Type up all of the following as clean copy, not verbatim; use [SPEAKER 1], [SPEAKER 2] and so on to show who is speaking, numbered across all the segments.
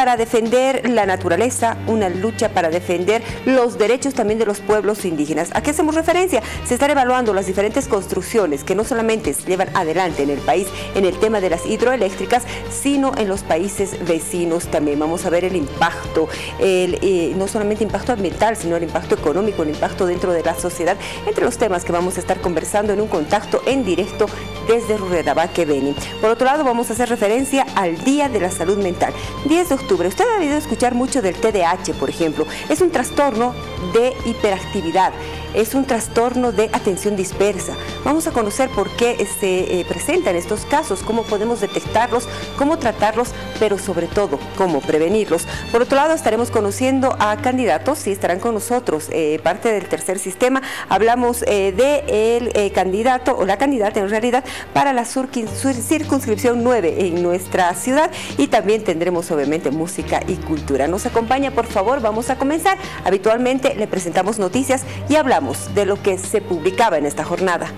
[SPEAKER 1] para defender la naturaleza, una lucha para defender los derechos también de los pueblos indígenas. ¿A qué hacemos referencia? Se están evaluando las diferentes construcciones que no solamente se llevan adelante en el país en el tema de las hidroeléctricas, sino en los países vecinos también. Vamos a ver el impacto, no solamente impacto ambiental, sino el impacto económico, el impacto dentro de la sociedad, entre los temas que vamos a estar conversando en un contacto en directo desde Rurrenabaque, Beni. Por otro lado, vamos a hacer referencia al Día de la Salud Mental. 10 de octubre. Usted ha debido escuchar mucho del TDAH, por ejemplo. Es un trastorno de hiperactividad. Es un trastorno de atención dispersa. Vamos a conocer por qué se presentan estos casos, cómo podemos detectarlos, cómo tratarlos, pero sobre todo, cómo prevenirlos. Por otro lado, estaremos conociendo a candidatos y estarán con nosotros, parte del tercer sistema. Hablamos del candidato o la candidata en realidad para la circunscripción 9 en nuestra ciudad, y también tendremos obviamente música y cultura. Nos acompaña, por favor. Vamos a comenzar. Habitualmente le presentamos noticias y hablamos de lo que se publicaba en esta jornada.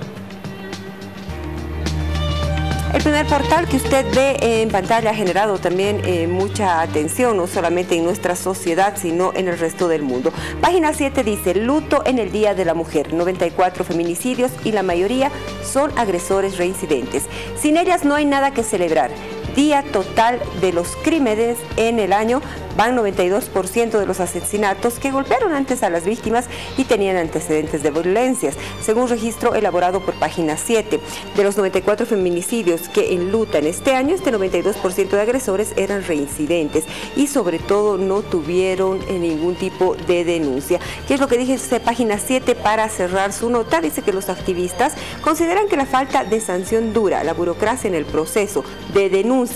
[SPEAKER 1] El primer portal que usted ve en pantalla ha generado también mucha atención, no solamente en nuestra sociedad, sino en el resto del mundo. Página 7 dice: luto en el Día de la Mujer, 94 feminicidios y la mayoría son agresores reincidentes. Sin ellas no hay nada que celebrar. Día total de los crímenes en el año, van 92% de los asesinatos que golpearon antes a las víctimas y tenían antecedentes de violencias, según registro elaborado por Página 7. De los 94 feminicidios que enlutan este año, este 92% de agresores eran reincidentes y sobre todo no tuvieron ningún tipo de denuncia. ¿Qué es lo que dice Página 7 para cerrar su nota? Dice que los activistas consideran que la falta de sanción dura, la burocracia en el proceso de denuncia,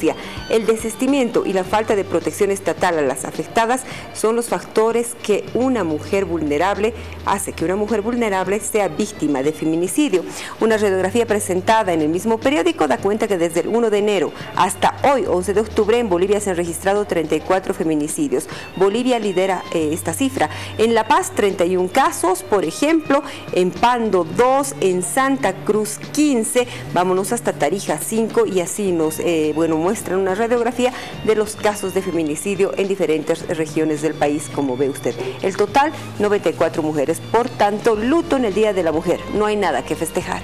[SPEAKER 1] el desistimiento y la falta de protección estatal a las afectadas son los factores que una mujer vulnerable hace que una mujer vulnerable sea víctima de feminicidio. Una radiografía presentada en el mismo periódico da cuenta que desde el 1 de enero hasta hoy, 11 de octubre, en Bolivia se han registrado 34 feminicidios. Bolivia lidera esta cifra. En La Paz, 31 casos, por ejemplo, en Pando 2, en Santa Cruz 15, vámonos hasta Tarija 5, y así nos muestran una radiografía de los casos de feminicidio en diferentes regiones del país, como ve usted. El total, 94 mujeres. Por tanto, luto en el Día de la Mujer. No hay nada que festejar.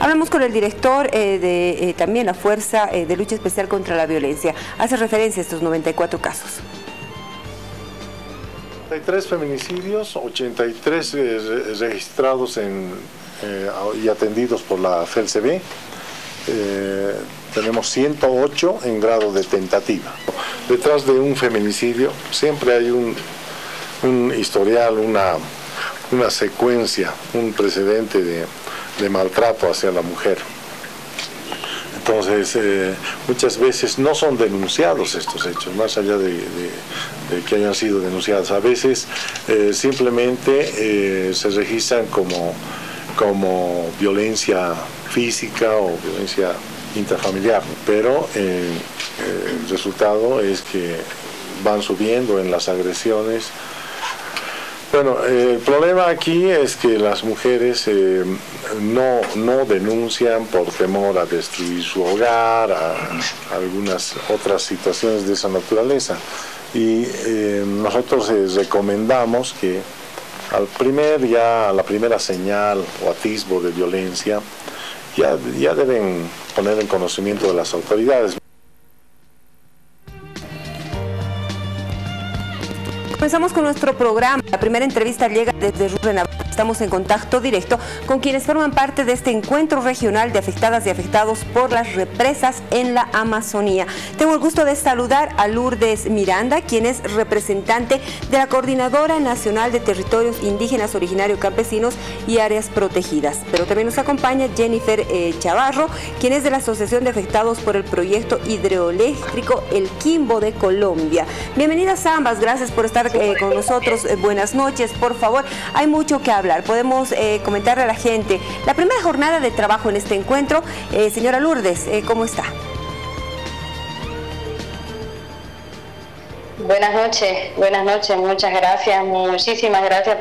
[SPEAKER 1] Hablamos con el director de también la Fuerza de Lucha Especial contra la Violencia. Hace referencia a estos 94 casos.
[SPEAKER 2] 83 feminicidios, 83 registrados y atendidos por la FELCB. Tenemos 108 en grado de tentativa. Detrás de un feminicidio siempre hay un historial, una secuencia, un precedente de maltrato hacia la mujer. Entonces, muchas veces no son denunciados estos hechos, más allá de que hayan sido denunciados. A veces simplemente se registran como violencia física o violencia intrafamiliar, pero el resultado es que van subiendo en las agresiones. Bueno, el problema aquí es que las mujeres no denuncian por temor a destruir su hogar, a algunas otras situaciones de esa naturaleza. Y nosotros recomendamos que a la primera señal o atisbo de violencia, ya deben poner en conocimiento de las autoridades.
[SPEAKER 1] Comenzamos con nuestro programa. La primera entrevista llega desde Rurrenabaque. Estamos en contacto directo con quienes forman parte de este encuentro regional de afectadas y afectados por las represas en la Amazonía. Tengo el gusto de saludar a Lourdes Miranda, quien es representante de la Coordinadora Nacional de Territorios Indígenas, Originarios, Campesinos y Áreas Protegidas. Pero también nos acompaña Jennifer Chavarro, quien es de la Asociación de Afectados por el Proyecto Hidroeléctrico El Quimbo de Colombia. Bienvenidas ambas, gracias por estar con nosotros. Buenas noches, por favor. Hay mucho que hablar. Podemos comentarle a la gente la primera jornada de trabajo en este encuentro. Señora Lourdes, ¿cómo está?
[SPEAKER 3] Buenas noches, muchas gracias, muchísimas gracias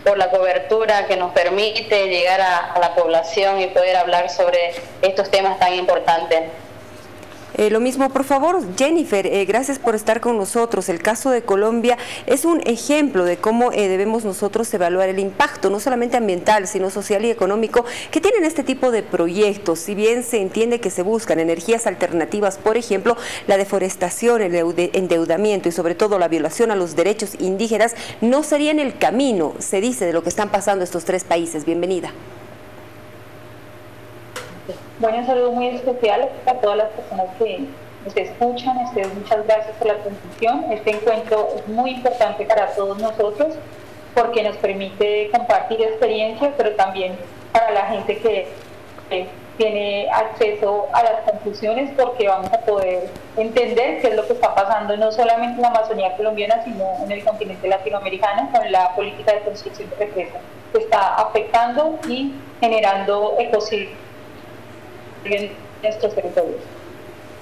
[SPEAKER 3] por la cobertura que nos permite llegar a la población y poder hablar sobre estos temas tan importantes.
[SPEAKER 1] Lo mismo, por favor, Jennifer, gracias por estar con nosotros. El caso de Colombia es un ejemplo de cómo debemos nosotros evaluar el impacto, no solamente ambiental, sino social y económico, que tienen este tipo de proyectos. Si bien se entiende que se buscan energías alternativas, por ejemplo, la deforestación, el endeudamiento y sobre todo la violación a los derechos indígenas, no serían el camino, se dice, de lo que están pasando estos tres países. Bienvenida.
[SPEAKER 4] Bueno, un saludo muy especial a todas las personas que nos escuchan. Muchas gracias por la transmisión. Este encuentro es muy importante para todos nosotros porque nos permite compartir experiencias, pero también para la gente que tiene acceso a las conclusiones, porque vamos a poder entender qué es lo que está pasando no solamente en la Amazonía colombiana, sino en el continente latinoamericano con la política de construcción de represas que está afectando y generando ecocidios en estos territorios.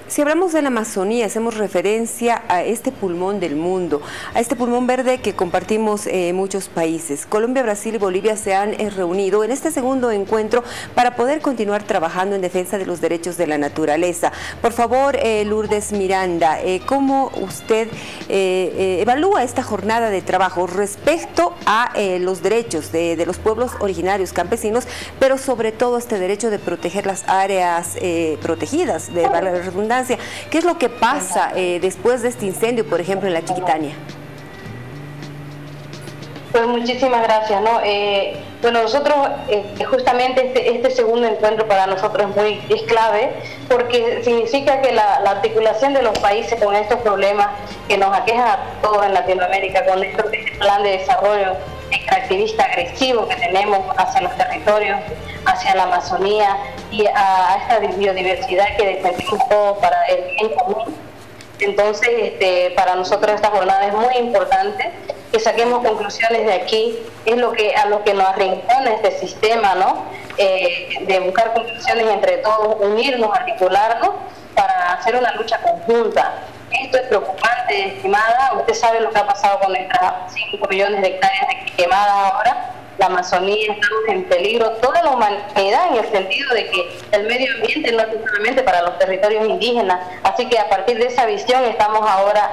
[SPEAKER 1] Si hablamos de la Amazonía, hacemos referencia a este pulmón del mundo, a este pulmón verde que compartimos muchos países. Colombia, Brasil y Bolivia se han reunido en este segundo encuentro para poder continuar trabajando en defensa de los derechos de la naturaleza. Por favor, Lourdes Miranda, ¿cómo usted evalúa esta jornada de trabajo respecto a los derechos de los pueblos originarios campesinos, pero sobre todo este derecho de proteger las áreas protegidas, de la redundancia? ¿Qué es lo que pasa después de este incendio, por ejemplo, en la Chiquitania?
[SPEAKER 3] Pues muchísimas gracias, ¿no? Bueno, nosotros justamente este segundo encuentro para nosotros es clave, porque significa que la articulación de los países con estos problemas que nos aquejan a todos en Latinoamérica, con este plan de desarrollo extractivista agresivo que tenemos hacia los territorios, hacia la Amazonía y a esta biodiversidad que defendemos todos para el bien común. Entonces, para nosotros esta jornada es muy importante, que saquemos conclusiones de aquí, es a lo que nos arrincona este sistema, ¿no? De buscar conclusiones entre todos, unirnos, articularnos para hacer una lucha conjunta. Esto es preocupante, estimada. Usted sabe lo que ha pasado con nuestras 5 millones de hectáreas quemadas ahora. La Amazonía, estamos en peligro, toda la humanidad, en el sentido de que el medio ambiente no es solamente para los territorios indígenas. Así que a partir de esa visión estamos ahora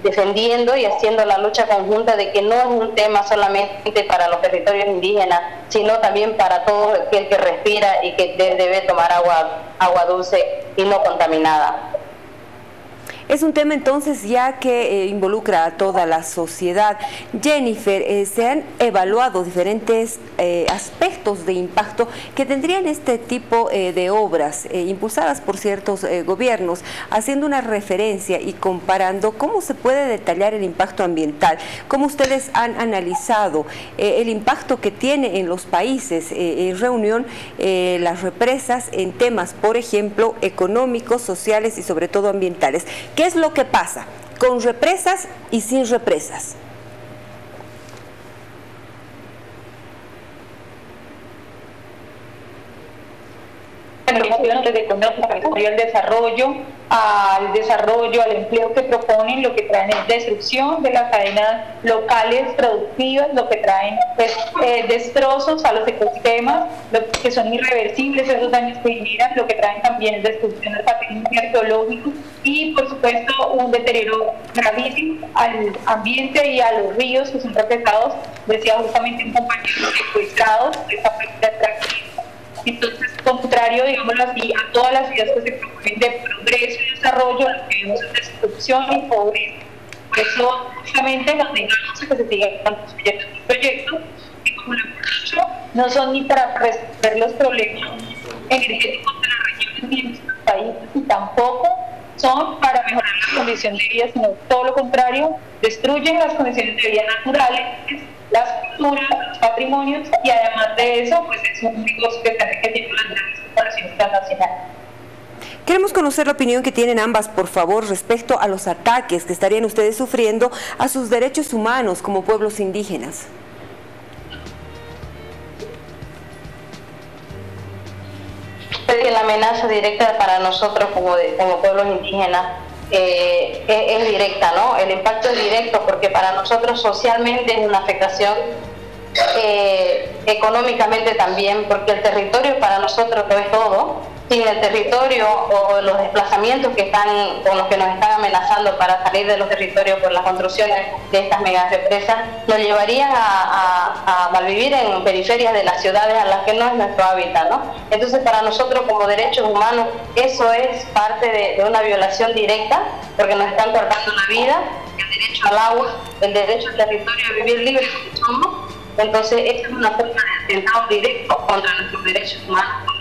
[SPEAKER 3] defendiendo y haciendo la lucha conjunta de que no es un tema solamente para los territorios indígenas, sino también para todo aquel que respira y que debe tomar agua dulce y no contaminada.
[SPEAKER 1] Es un tema entonces ya que involucra a toda la sociedad. Jennifer, se han evaluado diferentes aspectos de impacto que tendrían este tipo de obras impulsadas por ciertos gobiernos, haciendo una referencia y comparando cómo se puede detallar el impacto ambiental, cómo ustedes han analizado el impacto que tiene en los países en reunión las represas en temas, por ejemplo, económicos, sociales y sobre todo ambientales. ¿Qué es lo que pasa con represas y sin represas?
[SPEAKER 4] Al desarrollo, al empleo que proponen, lo que traen es destrucción de las cadenas locales productivas, lo que traen destrozos a los ecosistemas, lo que son irreversibles esos daños que generan, lo que traen también es destrucción del patrimonio arqueológico y por supuesto un deterioro gravísimo al ambiente y a los ríos que son represados, decía justamente un compañero, secuestrados de esta práctica extractiva. Entonces, contrario, digámoslo así, a todas las ideas que se proponen de progreso y desarrollo, lo que vemos es destrucción y pobreza. Por eso, justamente, nos negamos a que se sigan construyendo estos proyectos, que como lo hemos dicho, no son ni para resolver los problemas energéticos de las regiones ni de nuestros países, y tampoco son para mejorar la condición de vida, sino todo lo contrario, destruyen las condiciones de vida naturales, las culturas, los patrimonios, y además de eso, pues es un negocio que está enriqueciendo las grandes corporaciones transnacionales.
[SPEAKER 1] Queremos conocer la opinión que tienen ambas, por favor, respecto a los ataques que estarían ustedes sufriendo a sus derechos humanos como pueblos indígenas.
[SPEAKER 3] La amenaza directa para nosotros como pueblos indígenas es directa, ¿no? El impacto es directo porque para nosotros socialmente es una afectación, económicamente también, porque el territorio para nosotros lo es todo. Sin el territorio o los desplazamientos con los que nos están amenazando para salir de los territorios por las construcciones de estas mega represas, nos llevarían a malvivir en periferias de las ciudades a las que no es nuestro hábitat, ¿no? Entonces, para nosotros como derechos humanos, eso es parte de una violación directa, porque nos están cortando la vida, el derecho al agua, el derecho al territorio, a vivir libre como somos. Entonces, esto es una forma de atentado directo contra nuestros derechos humanos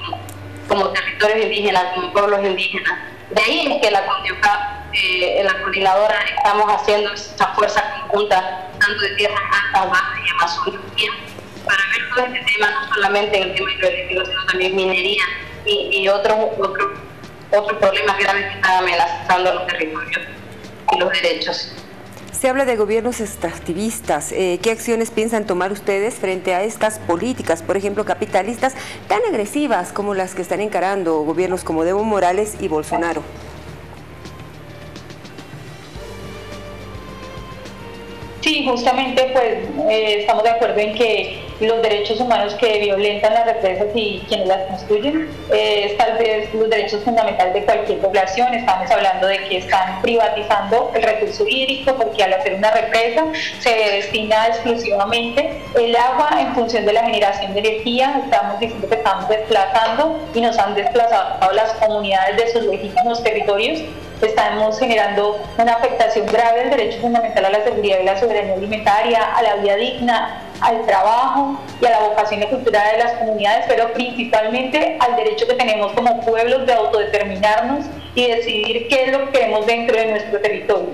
[SPEAKER 3] como territorios indígenas, como pueblos indígenas. De ahí es que la CONDIOCAP, en la coordinadora, estamos haciendo esa fuerza conjunta, tanto de tierras altas, bajas y amazonía, para ver todo este tema, no solamente en el tema hidroeléctrico, sino también minería y otros problemas graves que están amenazando los territorios y los derechos.
[SPEAKER 1] Se habla de gobiernos extractivistas. ¿Qué acciones piensan tomar ustedes frente a estas políticas, por ejemplo, capitalistas, tan agresivas como las que están encarando gobiernos como Evo Morales y Bolsonaro?
[SPEAKER 4] Sí, justamente pues estamos de acuerdo en que los derechos humanos que violentan las represas y quienes las construyen es tal vez los derechos fundamentales de cualquier población. Estamos hablando de que están privatizando el recurso hídrico, porque al hacer una represa se destina exclusivamente el agua en función de la generación de energía. Estamos diciendo que estamos desplazando y nos han desplazado las comunidades de sus legítimos territorios. Estamos generando una afectación grave al derecho fundamental a la seguridad y la soberanía alimentaria, a la vida digna, al trabajo y a la vocación y cultura de las comunidades, pero principalmente al derecho que tenemos como pueblos de autodeterminarnos y decidir qué es lo que queremos dentro de nuestro territorio.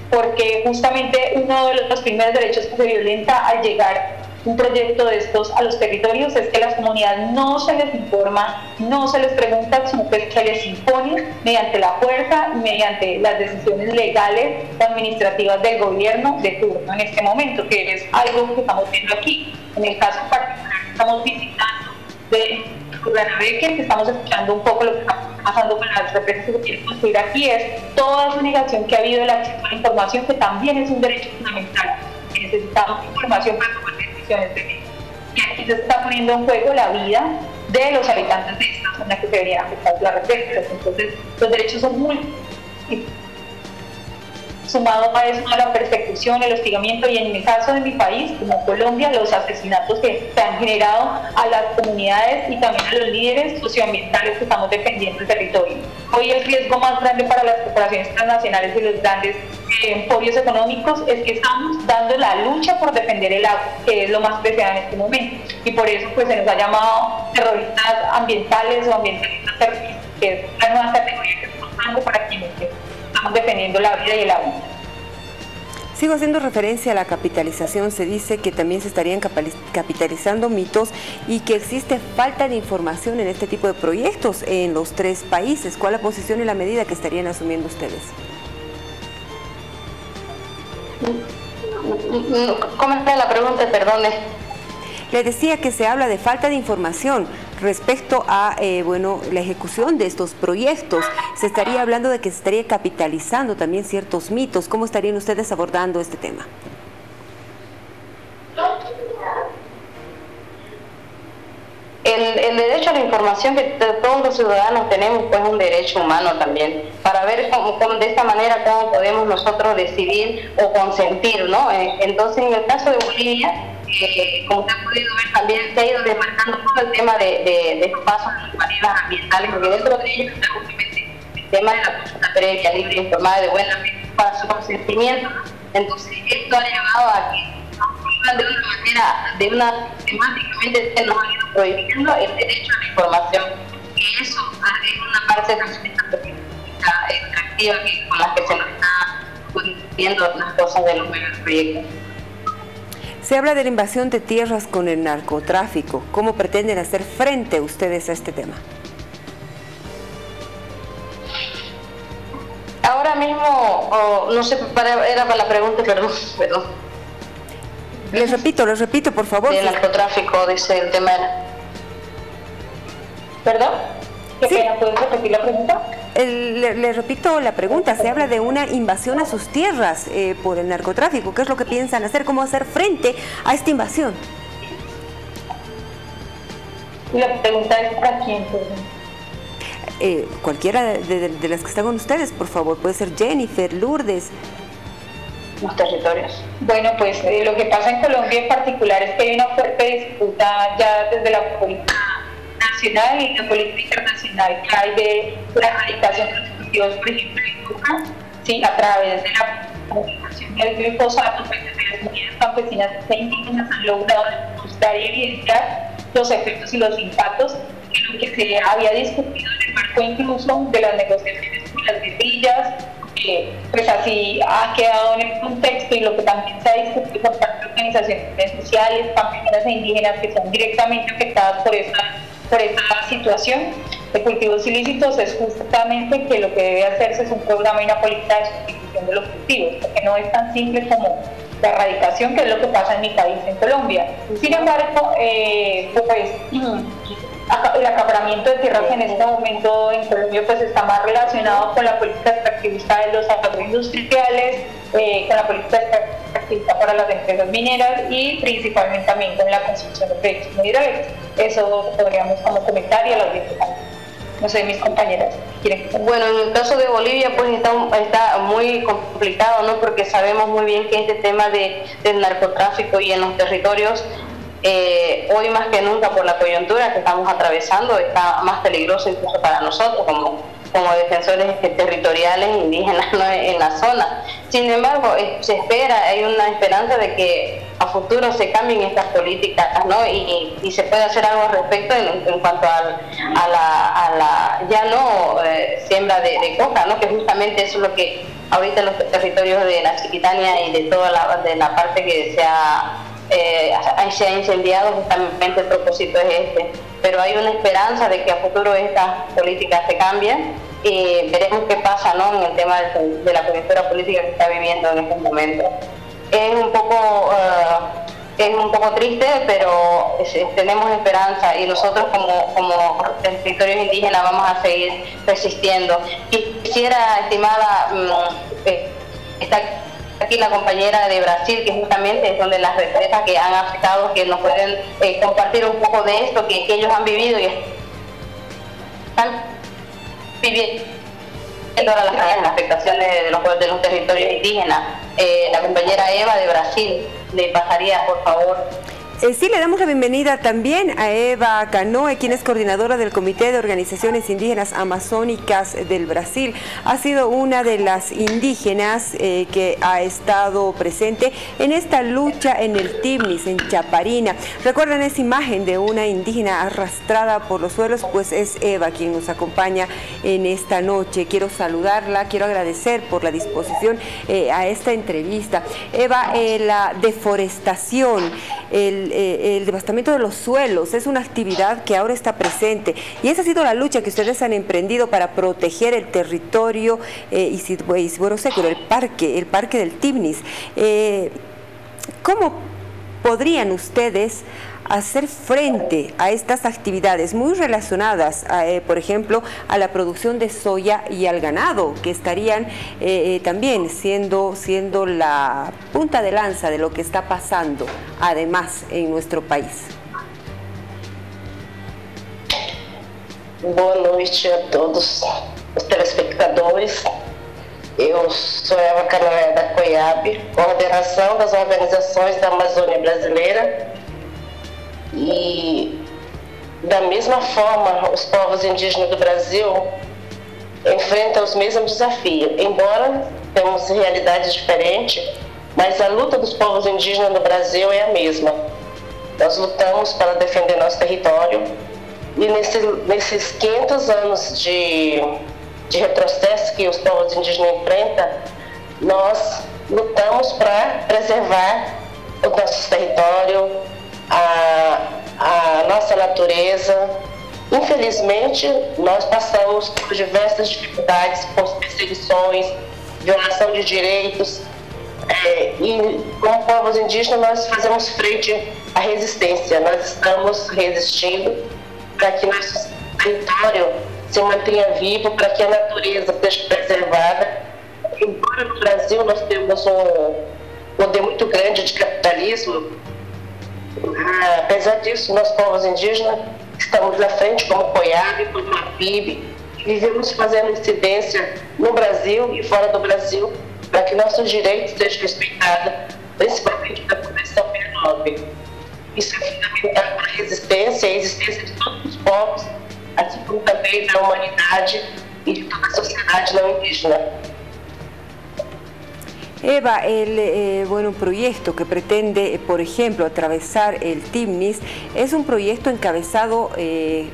[SPEAKER 4] Porque justamente uno de los primeros derechos que se violenta al llegar un proyecto de estos a los territorios es que las comunidades no se les informa, no se les pregunta, sino que se les impone mediante la fuerza y mediante las decisiones legales o administrativas del gobierno de turno en este momento, que es algo que estamos viendo aquí. En el caso particular que estamos visitando de Curranabeque, que estamos escuchando un poco lo que está pasando con las represas que se quieren construir aquí, es toda esa negación que ha habido del acceso a la información, que también es un derecho fundamental. Necesitamos información para tomar decisiones de vida. Y aquí se está poniendo en juego la vida de los habitantes de esta zona que se deberían afectar las represas. Entonces, los derechos son múltiples. Sumado a eso, a la persecución, el hostigamiento y en el caso de mi país, como Colombia, los asesinatos que se han generado a las comunidades y también a los líderes socioambientales que estamos defendiendo el territorio. Hoy el riesgo más grande para las corporaciones transnacionales y los grandes emporios económicos es que estamos dando la lucha por defender el agua, que es lo más preciado en este momento. Y por eso pues se nos ha llamado terroristas ambientales o ambientalistas terroristas, que es la nueva categoría que estamos dando para quienes estamos defendiendo la vida y el agua.
[SPEAKER 1] Sigo haciendo referencia a la capitalización. Se dice que también se estarían capitalizando mitos y que existe falta de información en este tipo de proyectos en los tres países. ¿Cuál es la posición y la medida que estarían asumiendo ustedes?
[SPEAKER 3] ¿Cómo está la pregunta? Perdone.
[SPEAKER 1] Le decía que se habla de falta de información respecto a la ejecución de estos proyectos. Se estaría hablando de que se estaría capitalizando también ciertos mitos. ¿Cómo estarían ustedes abordando este tema?
[SPEAKER 3] El derecho a la información que todos los ciudadanos tenemos, pues es un derecho humano también, para ver de esta manera cómo podemos nosotros decidir o consentir, ¿no? Entonces, en el caso de Bolivia, como usted ha podido ver, también se ha ido desmarcando todo el tema de los pasos de normativas ambientales, porque dentro de ellos está justamente el tema de la consulta previa, libre, informada, de buena fe, para su consentimiento, ¿no? Entonces, esto ha llevado a que de una sistemáticamente se nos ha ido prohibiendo el derecho a la información, y eso es una parte de la política educativa con la que se nos está viendo las cosas de los nuevos proyectos.
[SPEAKER 1] Se habla de la invasión de tierras con el narcotráfico. ¿Cómo pretenden hacer frente ustedes a este tema?
[SPEAKER 3] Ahora mismo, no sé, era para la pregunta, perdón.
[SPEAKER 1] Les repito, por favor.
[SPEAKER 3] Del narcotráfico, dice el tema. ¿Perdón?
[SPEAKER 4] Qué pena, ¿puedes repetir la pregunta?
[SPEAKER 1] Le repito la pregunta, se habla de una invasión a sus tierras por el narcotráfico. ¿Qué es lo que piensan hacer? ¿Cómo hacer frente a esta invasión?
[SPEAKER 4] Y la pregunta es ¿para quién?
[SPEAKER 1] Cualquiera de las que están con ustedes, por favor. Puede ser Jennifer, Lourdes.
[SPEAKER 3] Los territorios.
[SPEAKER 4] Bueno, pues lo que pasa en Colombia en particular es que hay una fuerte disputa ya desde la política nacional y la política internacional que hay de la erradicación de los cultivos, por ejemplo, en coca, sí, a través de la comunicación del glifosato, pues las comunidades campesinas e indígenas han logrado demostrar y evidenciar los efectos y los impactos de lo que se había discutido en el marco incluso de las negociaciones con las guerrillas, pues así ha quedado en el contexto, y lo que también se ha discutido por parte de organizaciones sociales, campesinas e indígenas que son directamente afectadas por esta situación de cultivos ilícitos, es justamente que lo que debe hacerse es un programa y una política de sustitución de los cultivos, porque no es tan simple como la erradicación, que es lo que pasa en mi país, en Colombia. Sin embargo, pues el acaparamiento de tierras en este momento en Colombia pues está más relacionado con la política extractivista de los agroindustriales, con la política extractivista para las empresas mineras y principalmente también con la construcción de proyectos mineros. Eso podríamos como comentar y a las dificultades. No sé, mis compañeras quieren.
[SPEAKER 3] Bueno, en el caso de Bolivia pues está muy complicado, ¿no? Porque sabemos muy bien que este tema del narcotráfico y en los territorios hoy más que nunca por la coyuntura que estamos atravesando está más peligroso incluso para nosotros como defensores territoriales indígenas, ¿no? En la zona. Sin embargo, se espera, hay una esperanza de que a futuro se cambien estas políticas, ¿no? Y se puede hacer algo al respecto en cuanto a la ya no siembra de coca, ¿no? Que justamente eso es lo que ahorita en los territorios de la Chiquitania y de toda la parte que se ha incendiado, justamente el propósito es este, pero hay una esperanza de que a futuro estas políticas se cambien y veremos qué pasa, ¿no? En el tema de la coyuntura política que está viviendo en estos momentos. Es un poco triste, pero tenemos esperanza y nosotros como territorios indígenas vamos a seguir persistiendo. Quisiera, estimada, está aquí la compañera de Brasil, que justamente es donde las represas que han afectado, que nos pueden compartir un poco de esto que ellos han vivido y están viviendo la afectación de los territorios indígenas. La compañera Eva de Brasil, le pasaría, por favor.
[SPEAKER 1] Sí, le damos la bienvenida también a Eva Canoe, quien es coordinadora del Comité de Organizaciones Indígenas Amazónicas del Brasil. Ha sido una de las indígenas que ha estado presente en esta lucha en el Tibnis, en Chaparina. ¿Recuerdan esa imagen de una indígena arrastrada por los suelos? Pues es Eva quien nos acompaña en esta noche. Quiero saludarla, quiero agradecer por la disposición a esta entrevista. Eva, la deforestación, el devastamiento de los suelos es una actividad que ahora está presente y esa ha sido la lucha que ustedes han emprendido para proteger el territorio Isidoro Securo, el parque del Tibnis. ¿Cómo podrían ustedes hacer frente a estas actividades muy relacionadas, por ejemplo, a la producción de soya y al ganado, que estarían también siendo la punta de lanza de lo que está pasando, además, en nuestro país?
[SPEAKER 5] Boa noite a todos os telespectadores. Eu sou Eva Canoe da COIAB, Coordenação das Organizações da Amazônia Brasileira. E da mesma forma, os povos indígenas do Brasil enfrentam os mesmos desafios. Embora temos realidades diferentes, mas a luta dos povos indígenas no Brasil é a mesma. Nós lutamos para defender nosso território e nesses 500 anos de retrocesso que os povos indígenas enfrentam, nós lutamos para preservar o nosso território, a nossa natureza. Infelizmente, nós passamos por diversas dificuldades, por perseguições, violação de direitos, e como povos indígenas nós fazemos frente à resistência, nós estamos resistindo para que nosso território se mantenha vivo, para que a natureza seja preservada. Embora no Brasil nós temos um poder muito grande de capitalismo, apesar disso, nós povos indígenas estamos à frente como COIAB, como APIB, e vivemos fazendo incidência no Brasil e fora do Brasil para que nossos direitos sejam respeitados, principalmente da Convenção 69. Isso é fundamental para a resistência e a existência de todos os povos, assim como também da humanidade y de toda la sociedad no indígena.
[SPEAKER 1] Eva, un proyecto que pretende, por ejemplo, atravesar el TIMNIS es un proyecto encabezado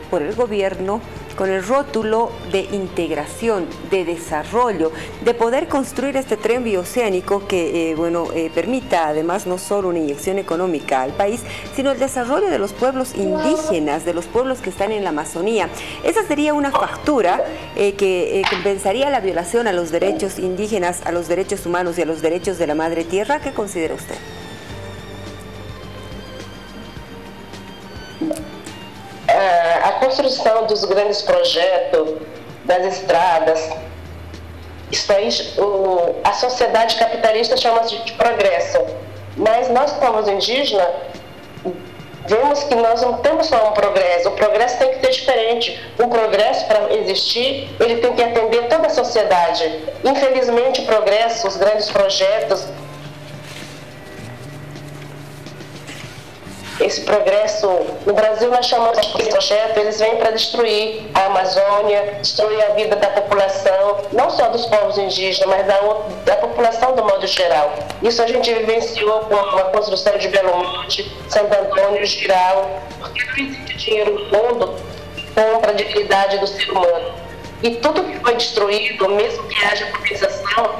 [SPEAKER 1] por el gobierno con el rótulo de integración, de desarrollo, de poder construir este tren bioceánico que permita además no solo una inyección económica al país, sino el desarrollo de los pueblos indígenas, de los pueblos que están en la Amazonía. Esa sería una factura que compensaría la violación a los derechos indígenas, a los derechos humanos y a los derechos de la madre tierra. ¿Qué considera usted?
[SPEAKER 5] A construção dos grandes projetos, das estradas, isso aí a sociedade capitalista chama de progresso. Mas nós, povos indígenas, vemos que nós não temos só um progresso. O progresso tem que ser diferente. Um progresso, para existir, ele tem que atender toda a sociedade. Infelizmente, o progresso, os grandes projetos, esse progresso, no Brasil nós chamamos de projeto, eles vêm para destruir a Amazônia, destruir a vida da população, não só dos povos indígenas, mas da população do modo geral. Isso a gente vivenciou com a construção de Belo Monte, Santo Antônio, Giral, porque não existe dinheiro no mundo que compra a dignidade do ser humano. E tudo que foi destruído, mesmo que haja compensação,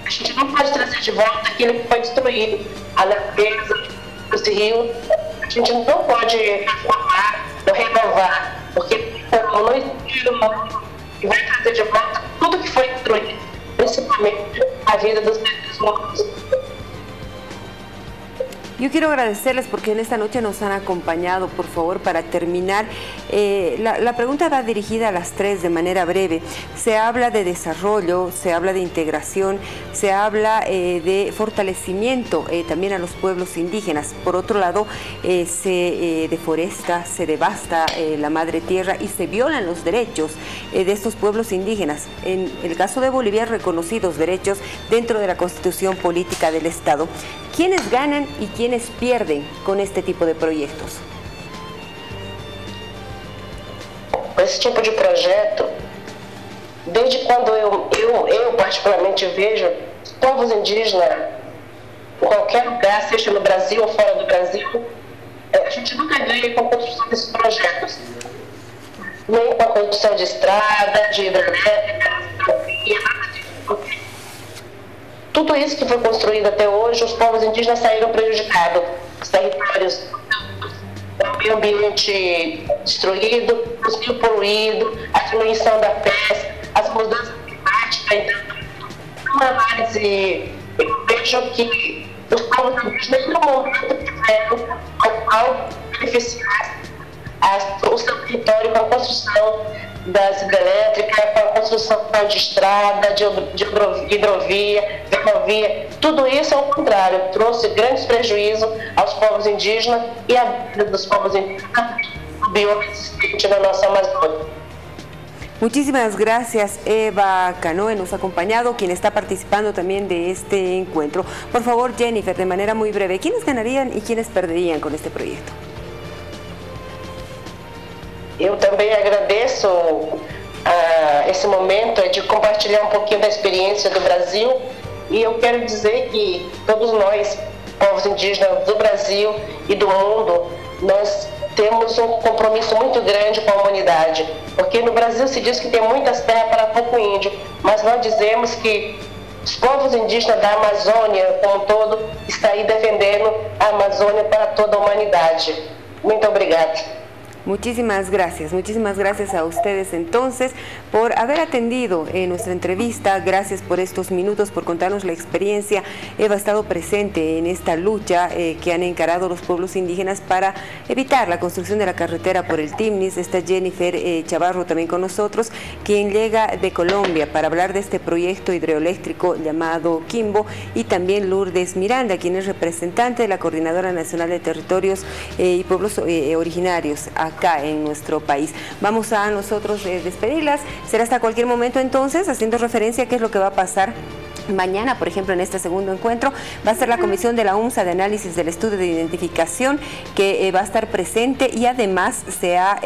[SPEAKER 5] a gente não pode trazer de volta aquilo que foi destruído, a natureza, os rios, a gente não pode reformar ou renovar, porque não existe um mundo que vai trazer de volta tudo que foi destruído, principalmente a vida dos seres humanos.
[SPEAKER 1] Yo quiero agradecerles porque en esta noche nos han acompañado. Por favor, para terminar, la pregunta va dirigida a las tres de manera breve. Se habla de desarrollo, se habla de integración, se habla de fortalecimiento también a los pueblos indígenas. Por otro lado, se deforesta, se devasta la madre tierra y se violan los derechos de estos pueblos indígenas. En el caso de Bolivia, reconocidos derechos dentro de la Constitución Política del Estado. ¿Quiénes ganan y quiénes pierden con este tipo de proyectos?
[SPEAKER 5] Esse tipo de projeto, desde quando eu particularmente vejo povos indígenas em qualquer lugar, seja no Brasil ou fora do Brasil, a gente nunca ganha com a construção desses projetos. Nem com a construção de estrada, de hidrelétrica, nada disso. Tudo isso que foi construído até hoje, os povos indígenas saíram prejudicados. Os territórios, o meio ambiente destruído, os rios poluídos, a diminuição da pesca, as mudanças climáticas. Então, numa análise, eu vejo que os povos indígenas, no momento, tiveram ao beneficiar o seu território com a construção das hidrelétricas, com a construção de estrada, de hidrovia, ferrovia. Tudo isso, ao contrário, trouxe grandes prejuízos aos povos indígenas e à vida dos povos indígenas, o bioma existente na nossa Amazônia.
[SPEAKER 1] Muchísimas gracias, Eva Canoe nos ha acompañado, quien está participando también de este encuentro. Por favor, Jennifer, de manera muy breve, ¿quiénes ganarían y quiénes perderían con este proyecto?
[SPEAKER 5] Eu também agradeço esse momento de compartilhar um pouquinho da experiência do Brasil, e eu quero dizer que todos nós, povos indígenas do Brasil e do mundo, nós temos um compromisso muito grande com a humanidade, porque no Brasil se diz que tem muitas terras para pouco índio, mas nós dizemos que os povos indígenas da Amazônia como um todo estão aí defendendo a Amazônia para toda a humanidade. Muito obrigada.
[SPEAKER 1] Muchísimas gracias a ustedes entonces por haber atendido nuestra entrevista. Gracias por estos minutos, por contarnos la experiencia. Eva ha estado presente en esta lucha que han encarado los pueblos indígenas para evitar la construcción de la carretera por el Timnis. Está Jennifer Chavarro también con nosotros, quien llega de Colombia para hablar de este proyecto hidroeléctrico llamado Quimbo, y también Lourdes Miranda, quien es representante de la Coordinadora Nacional de Territorios y Pueblos Originarios acá en nuestro país. Vamos a nosotros despedirlas. Será hasta cualquier momento entonces, haciendo referencia a qué es lo que va a pasar mañana. Por ejemplo, en este segundo encuentro va a ser la comisión de la UNSA de análisis del estudio de identificación que va a estar presente, y además se ha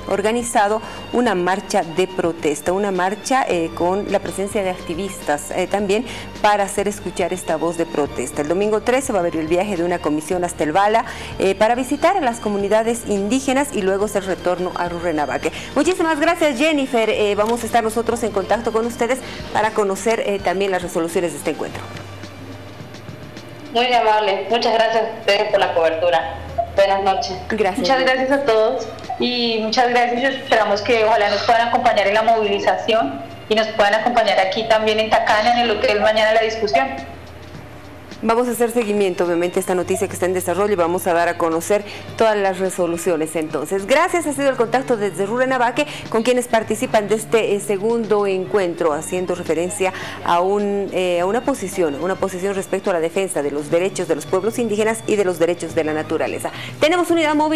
[SPEAKER 1] organizado una marcha de protesta, una marcha con la presencia de activistas también para hacer escuchar esta voz de protesta. El domingo 13 va a haber el viaje de una comisión hasta el Bala para visitar a las comunidades indígenas y luego el retorno a Rurrenabaque. Muchísimas gracias, Jennifer. Vamos a estar nosotros en contacto con ustedes para conocer también las resoluciones de este encuentro.
[SPEAKER 3] Muy amable. Muchas gracias a ustedes por la cobertura. Buenas noches.
[SPEAKER 1] Gracias.
[SPEAKER 4] Muchas gracias a todos y muchas gracias. Esperamos que ojalá nos puedan acompañar en la movilización y nos puedan acompañar aquí también en Tacana, en el hotel, mañana en la discusión.
[SPEAKER 1] Vamos a hacer seguimiento, obviamente, a esta noticia que está en desarrollo, y vamos a dar a conocer todas las resoluciones. Entonces, gracias. Ha sido el contacto desde Rurrenabaque con quienes participan de este segundo encuentro, haciendo referencia a una posición respecto a la defensa de los derechos de los pueblos indígenas y de los derechos de la naturaleza. Tenemos unidad móvil.